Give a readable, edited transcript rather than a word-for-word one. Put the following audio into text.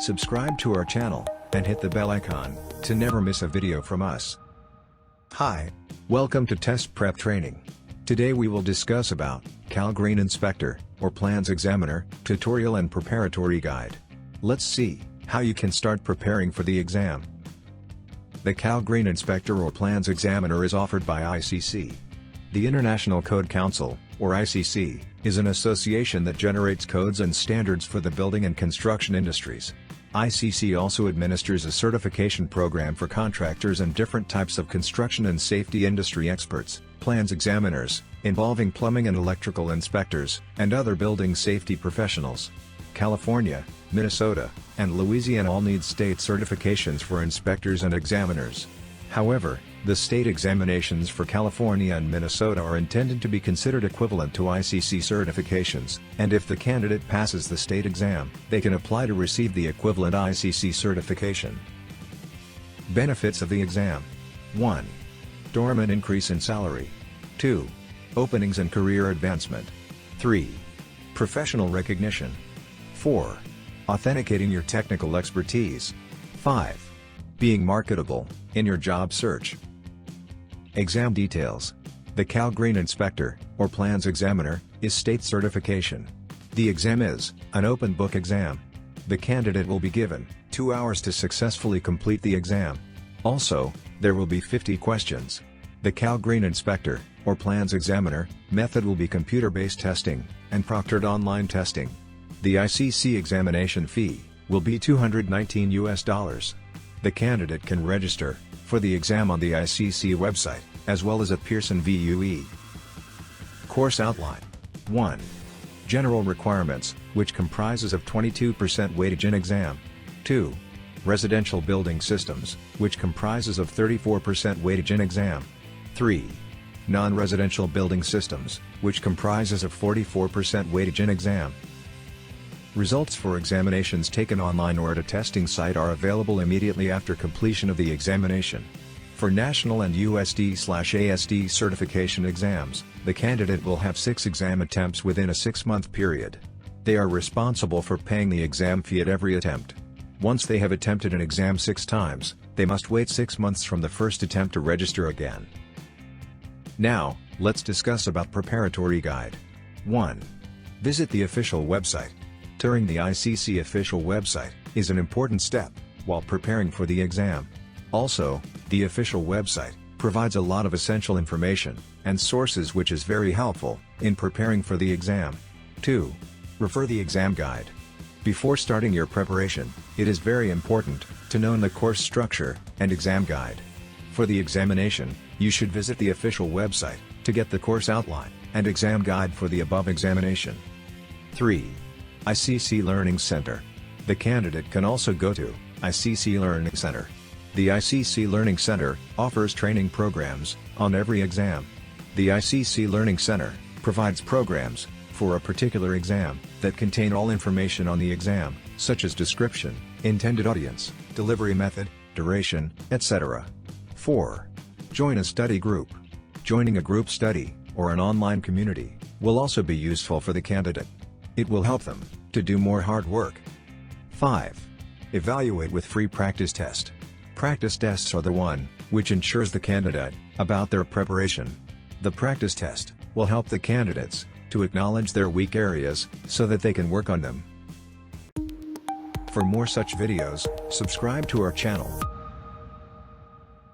Subscribe to our channel, and hit the bell icon, to never miss a video from us. Hi, welcome to Test Prep Training. Today we will discuss about CALGreen Inspector, or Plans Examiner, Tutorial and Preparatory Guide. Let's see how you can start preparing for the exam. The CALGreen Inspector or Plans Examiner is offered by ICC. The International Code Council, or ICC, is an association that generates codes and standards for the building and construction industries. ICC also administers a certification program for contractors and different types of construction and safety industry experts, plans examiners, involving plumbing and electrical inspectors, and other building safety professionals. California, Minnesota, and Louisiana all need state certifications for inspectors and examiners. However, the state examinations for California and Minnesota are intended to be considered equivalent to ICC certifications, and if the candidate passes the state exam, they can apply to receive the equivalent ICC certification. Benefits of the exam: 1. Dormant increase in salary. 2. Openings and career advancement. 3. Professional recognition. 4. Authenticating your technical expertise. 5. Being marketable in your job search. Exam details. The CALGreen Inspector, or Plans Examiner, is state certification. The exam is an open book exam. The candidate will be given 2 hours to successfully complete the exam. Also, there will be 50 questions. The CALGreen Inspector, or Plans Examiner, method will be computer-based testing and proctored online testing. The ICC examination fee will be $219. The candidate can register for the exam on the ICC website, as well as at Pearson VUE. Course outline. 1. General requirements, which comprises of 22% weightage in exam. 2. Residential building systems, which comprises of 34% weightage in exam. 3. Non-residential building systems, which comprises of 44% weightage in exam. Results for examinations taken online or at a testing site are available immediately after completion of the examination. For national and USD/ASD certification exams, the candidate will have 6 exam attempts within a 6-month period. They are responsible for paying the exam fee at every attempt. Once they have attempted an exam 6 times, they must wait 6 months from the first attempt to register again. Now, let's discuss about preparatory guide. 1. Visit the official website. Touring the ICC official website is an important step while preparing for the exam. Also, the official website provides a lot of essential information and sources which is very helpful in preparing for the exam. 2. Refer the exam guide. Before starting your preparation, it is very important to know the course structure and exam guide. For the examination, you should visit the official website to get the course outline and exam guide for the above examination. 3. ICC Learning Center. The candidate can also go to ICC Learning Center. The ICC Learning Center offers training programs on every exam. The ICC Learning Center provides programs for a particular exam that contain all information on the exam, such as description, intended audience, delivery method, duration, etc. 4. Join a study group. Joining a group study, or an online community, will also be useful for the candidate. It will help them to do more hard work. 5. Evaluate with free practice test. Practice tests are the one which ensures the candidate about their preparation. The practice test will help the candidates to acknowledge their weak areas so that they can work on them. For more such videos, subscribe to our channel.